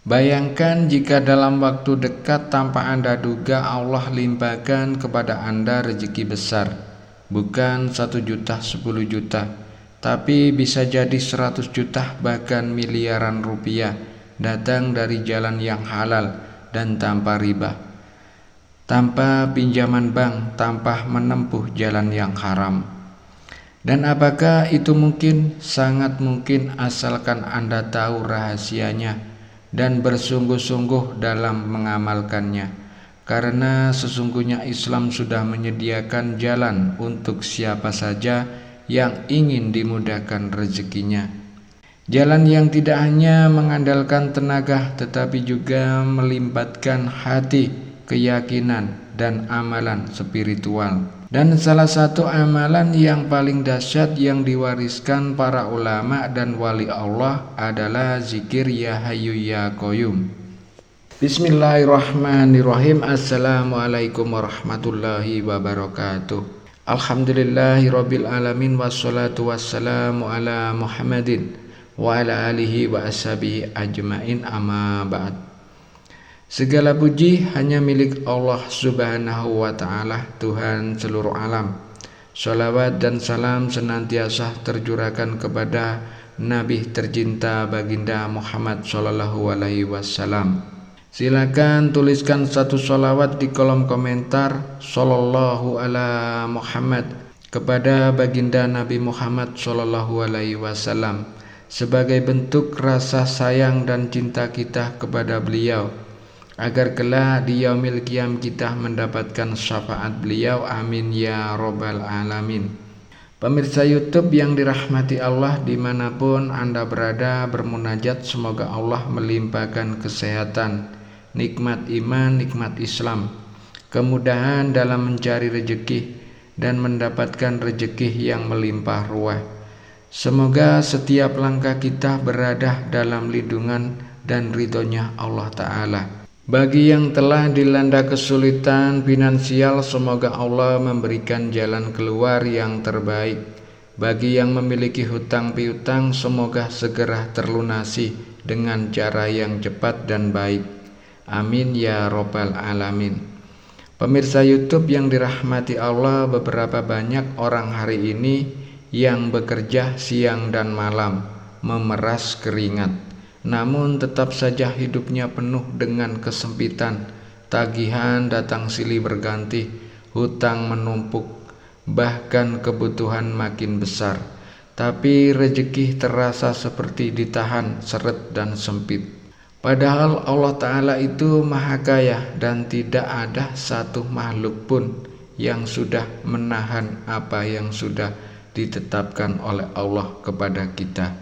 Bayangkan jika dalam waktu dekat tanpa Anda duga Allah limpahkan kepada Anda rezeki besar. Bukan 1 juta, 10 juta, tapi bisa jadi 100 juta bahkan miliaran rupiah datang dari jalan yang halal dan tanpa riba, tanpa pinjaman bank, tanpa menempuh jalan yang haram. Dan apakah itu mungkin? Sangat mungkin, asalkan Anda tahu rahasianya dan bersungguh-sungguh dalam mengamalkannya. Karena sesungguhnya Islam sudah menyediakan jalan untuk siapa saja yang ingin dimudahkan rezekinya. Jalan yang tidak hanya mengandalkan tenaga tetapi juga melibatkan hati, keyakinan, dan amalan spiritual. Dan salah satu amalan yang paling dahsyat yang diwariskan para ulama dan wali Allah adalah zikir ya hayyu ya qayyum. Bismillahirrahmanirrahim. Assalamualaikum warahmatullahi wabarakatuh. Alhamdulillahirabbil alamin wassalatu wassalamu ala Muhammadin wa ala alihi wa ashabihi ajmain, amma ba'd. Segala puji hanya milik Allah subhanahu wa ta'ala, Tuhan seluruh alam. Sholawat dan salam senantiasa tercurahkan kepada Nabi tercinta baginda Muhammad sallallahu alaihi wasallam. Silakan tuliskan satu sholawat di kolom komentar sallallahu ala Muhammad kepada baginda Nabi Muhammad sallallahu alaihi wasallam sebagai bentuk rasa sayang dan cinta kita kepada beliau, agar kelak di yaumil qiyam kita mendapatkan syafaat beliau. Amin ya robbal alamin. Pemirsa YouTube yang dirahmati Allah, dimanapun Anda berada bermunajat, semoga Allah melimpahkan kesehatan, nikmat iman, nikmat Islam, kemudahan dalam mencari rezeki dan mendapatkan rezeki yang melimpah ruah. Semoga setiap langkah kita berada dalam lindungan dan ridhonya Allah Ta'ala. Bagi yang telah dilanda kesulitan finansial, semoga Allah memberikan jalan keluar yang terbaik. Bagi yang memiliki hutang piutang, semoga segera terlunasi dengan cara yang cepat dan baik. Amin ya robbal alamin. Pemirsa YouTube yang dirahmati Allah, beberapa banyak orang hari ini yang bekerja siang dan malam, memeras keringat, namun tetap saja hidupnya penuh dengan kesempitan. Tagihan datang silih berganti, hutang menumpuk, bahkan kebutuhan makin besar. Tapi rezeki terasa seperti ditahan seret dan sempit. Padahal Allah Ta'ala itu maha kaya dan tidak ada satu makhluk pun yang sudah menahan apa yang sudah ditetapkan oleh Allah kepada kita.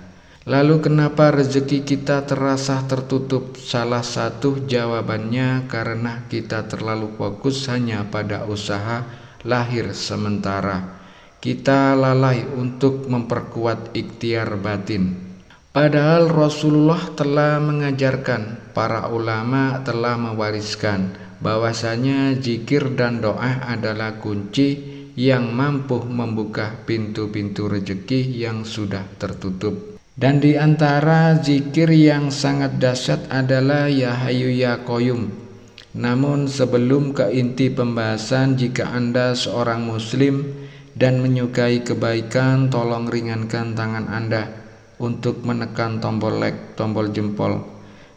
Lalu kenapa rezeki kita terasa tertutup? Salah satu jawabannya karena kita terlalu fokus hanya pada usaha lahir sementara. Kita lalai untuk memperkuat ikhtiar batin. Padahal Rasulullah telah mengajarkan, para ulama telah mewariskan bahwasanya zikir dan doa adalah kunci yang mampu membuka pintu-pintu rezeki yang sudah tertutup. Dan di antara zikir yang sangat dahsyat adalah ya hayyu ya qayyum. Namun sebelum ke inti pembahasan, jika Anda seorang muslim dan menyukai kebaikan, tolong ringankan tangan Anda untuk menekan tombol like, tombol jempol.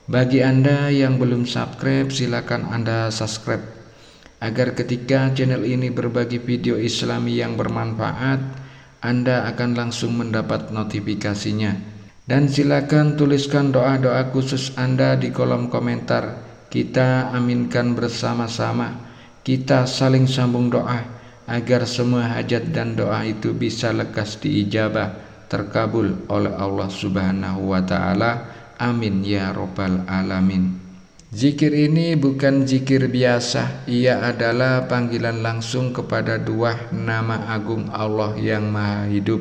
Bagi Anda yang belum subscribe, silakan Anda subscribe agar ketika channel ini berbagi video Islami yang bermanfaat, Anda akan langsung mendapat notifikasinya. Dan silakan tuliskan doa-doa khusus Anda di kolom komentar. Kita aminkan bersama-sama. Kita saling sambung doa agar semua hajat dan doa itu bisa lekas diijabah, terkabul oleh Allah Subhanahu wa Ta'ala. Amin ya robbal alamin. Zikir ini bukan zikir biasa, ia adalah panggilan langsung kepada dua nama agung Allah yang maha hidup,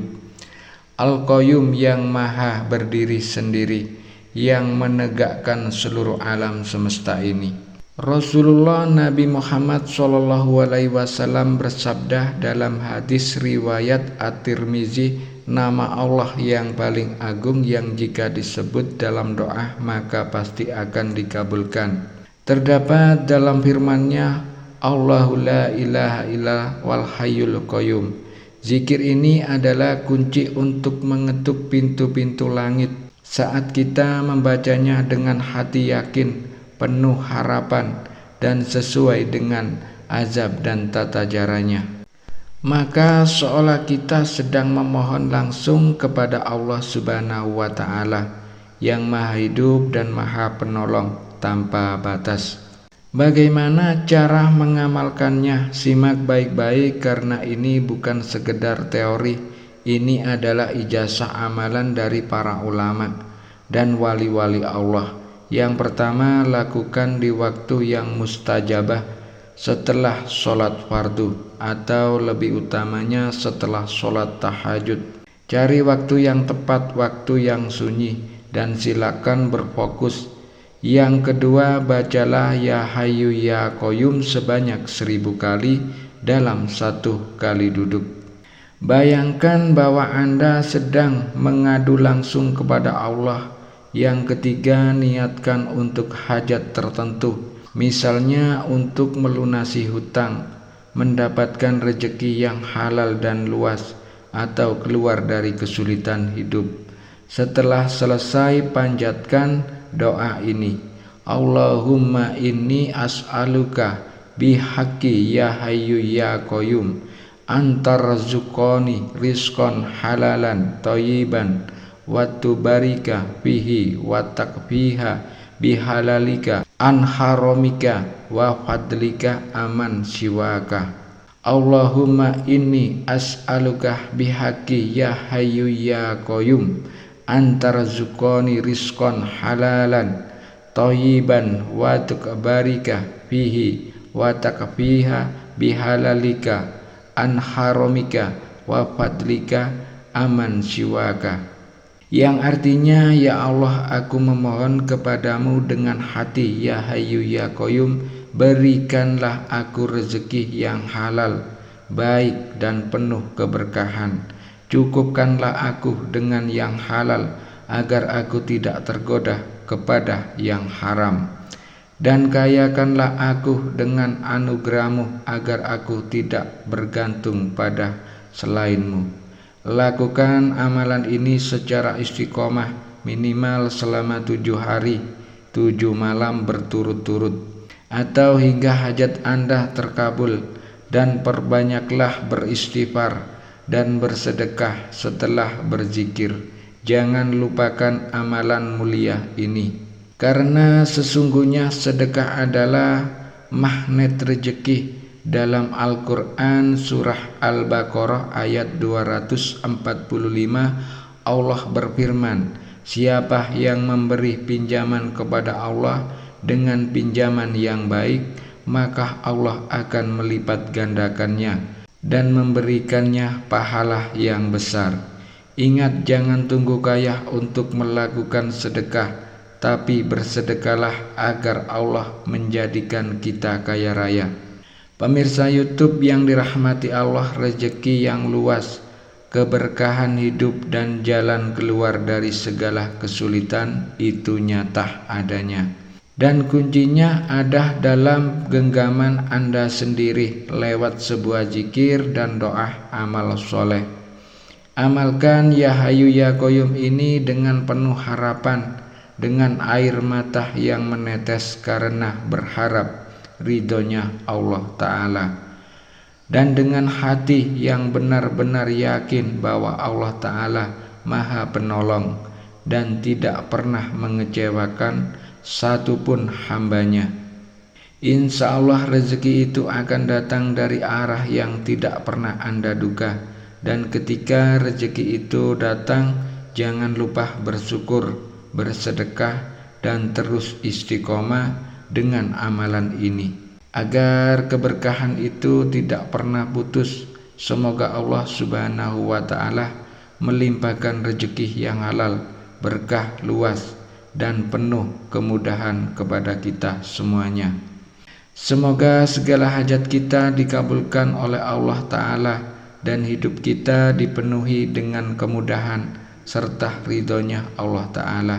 Al-Qayyum yang maha berdiri sendiri, yang menegakkan seluruh alam semesta ini. Rasulullah Nabi Muhammad sallallahu alaihi wasallam bersabda dalam hadis riwayat At-Tirmizi nama Allah yang paling agung yang jika disebut dalam doa maka pasti akan dikabulkan. Terdapat dalam firman-Nya, Allahu la ilaha illa wal hayyul qayyum. Zikir ini adalah kunci untuk mengetuk pintu-pintu langit. Saat kita membacanya dengan hati yakin, penuh harapan, dan sesuai dengan azab dan tata caranya, maka seolah kita sedang memohon langsung kepada Allah Subhanahu wa Ta'ala yang Maha Hidup dan Maha Penolong tanpa batas. Bagaimana cara mengamalkannya? Simak baik-baik karena ini bukan sekedar teori. Ini adalah ijazah amalan dari para ulama dan wali-wali Allah. Yang pertama, lakukan di waktu yang mustajabah setelah sholat fardu, atau lebih utamanya setelah sholat tahajud. Cari waktu yang tepat, waktu yang sunyi, dan silakan berfokus. Yang kedua, bacalah Ya Hayyu Ya Qayyum sebanyak 1000 kali dalam satu kali duduk. Bayangkan bahwa Anda sedang mengadu langsung kepada Allah. Yang ketiga, niatkan untuk hajat tertentu, misalnya untuk melunasi hutang, mendapatkan rezeki yang halal dan luas, atau keluar dari kesulitan hidup. Setelah selesai, panjatkan doa ini, Allahumma inni as'aluka bihaqqi ya hayyu ya qayyum antarzuqani rizqan halalan thayyiban wa tubarika fihi wa takfiha bihalalika an haramika wa fadlika aman siwaka. Allahumma inni as'aluka bihaqqi ya hayyu ya qayyum antarzuqani rizqan halalan thayyiban wa tubarika fihi wa takfiha bihalalika an haramika wa fadlika aman siwaka. Yang artinya, ya Allah, aku memohon kepadamu dengan hati, ya Hayyu ya Qayyum, berikanlah aku rezeki yang halal, baik dan penuh keberkahan. Cukupkanlah aku dengan yang halal, agar aku tidak tergoda kepada yang haram. Dan kayakanlah aku dengan anugerahmu, agar aku tidak bergantung pada selainmu. Lakukan amalan ini secara istiqomah minimal selama 7 hari 7 malam berturut-turut, atau hingga hajat Anda terkabul. Dan perbanyaklah beristighfar dan bersedekah setelah berzikir. Jangan lupakan amalan mulia ini, karena sesungguhnya sedekah adalah magnet rezeki. Dalam Al-Quran surah Al-Baqarah ayat 245, Allah berfirman, siapa yang memberi pinjaman kepada Allah dengan pinjaman yang baik, maka Allah akan melipat gandakannya dan memberikannya pahala yang besar. Ingat, jangan tunggu kaya untuk melakukan sedekah, tapi bersedekahlah agar Allah menjadikan kita kaya raya. Pemirsa YouTube yang dirahmati Allah, rezeki yang luas, keberkahan hidup, dan jalan keluar dari segala kesulitan itu nyata adanya. Dan kuncinya ada dalam genggaman Anda sendiri lewat sebuah zikir dan doa amal soleh. Amalkan Ya Hayyu Ya Qayyum ini dengan penuh harapan, dengan air mata yang menetes karena berharap ridhonya Allah Ta'ala, dan dengan hati yang benar-benar yakin bahwa Allah Ta'ala Maha Penolong dan tidak pernah mengecewakan satupun hambanya. Insya Allah rezeki itu akan datang dari arah yang tidak pernah Anda duga. Dan ketika rezeki itu datang, jangan lupa bersyukur, bersedekah, dan terus istiqomah dengan amalan ini, agar keberkahan itu tidak pernah putus. Semoga Allah Subhanahu wa Ta'ala melimpahkan rezeki yang halal, berkah luas, dan penuh kemudahan kepada kita semuanya. Semoga segala hajat kita dikabulkan oleh Allah Ta'ala, dan hidup kita dipenuhi dengan kemudahan serta ridhonya Allah Ta'ala.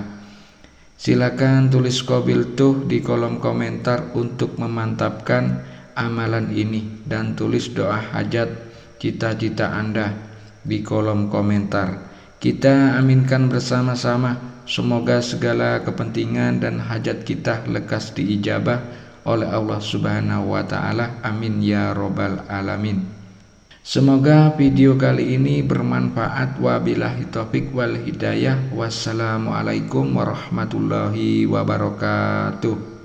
Silakan tulis qabil tuh di kolom komentar untuk memantapkan amalan ini, dan tulis doa hajat cita-cita Anda di kolom komentar. Kita aminkan bersama-sama, semoga segala kepentingan dan hajat kita lekas diijabah oleh Allah Subhanahu wa Ta'ala. Amin ya robbal alamin. Semoga video kali ini bermanfaat. Wabillahi taufik wal hidayah. Wassalamualaikum warahmatullahi wabarakatuh.